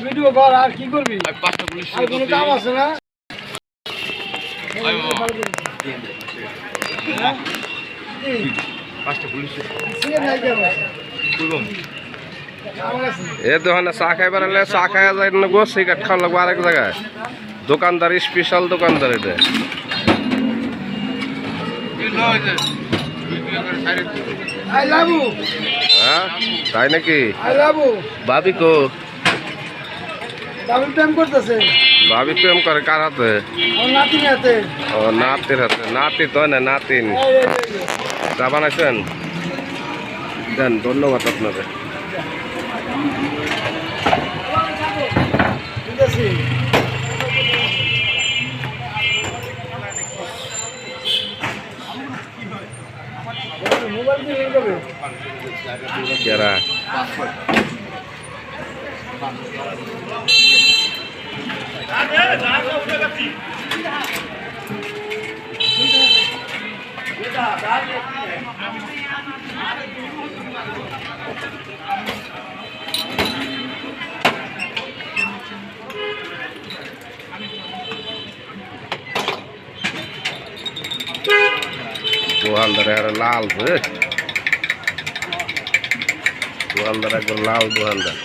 Video কর আর কি করবি? আর কোনো কাম আছে না? এ দোকানে চা খাইবার হলে চা খাইয়া যায় না গো, সিগারেট খাওয়া লাগবে আরেক জায়গায়। দোকানদার স্পেশাল দোকানদার এটা। হ্যাঁ তাই নাকি? ভাবি কো? ভাবি প্রেম করে কার হাতে? ও নাতির হাতে। নাতি তো না, নাতিন। চা বানাইছেন? দেন, ধন্যবাদ আপনাদের। কেরা দোকানদার লাল দোকানদার একবার লাল দোকানদার।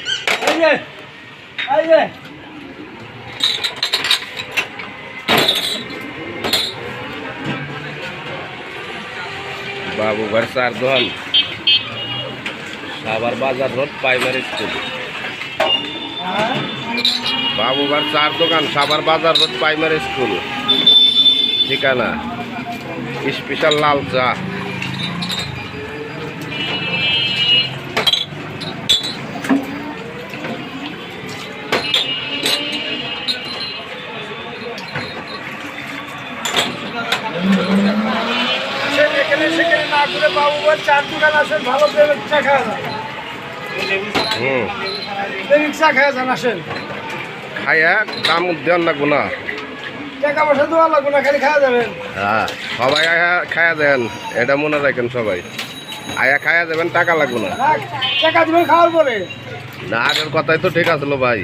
বাবুঘর চার দোকান, সাভার বাজার রোড প্রাইমারি স্কুল। বাবুঘর চার দোকান, সাভার বাজার রোড প্রাইমারি স্কুল। ঠিকানা স্পেশাল লাল চা। চার দোকান আসেন, ভালো চা খাওয়া যায়। চা খাওয়া যান, আসেন খাইয়া দাম দেন না গুনা, টাকা পয়সা দেওয়া লাগবে না, খালি খাওয়া যাবেন। হ্যাঁ সবাই আয়া খায়া দেন, এটা মনে রাখেন। সবাই আয়া খায়া যাবেন, টাকা লাগবে না। টাকা দিবেন খাওয়ার পরে। না আগের কথাই তো ঠিক আসলো ভাই।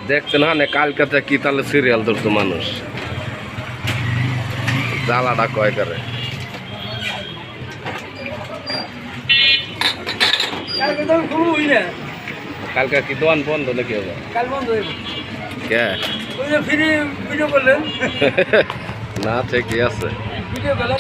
দেখছেন না কালকাতে কি তাহলে সিরিয়াল ধরতো মানুষ, জ্বালাটা কয় করে। কালকে কি দোকান বন্ধ নাকি? কাল বন্ধ হইব। কে? ওই যে ফ্রি ভিডিও করলেন। না ঠিকই আছে। ভিডিও করলেন।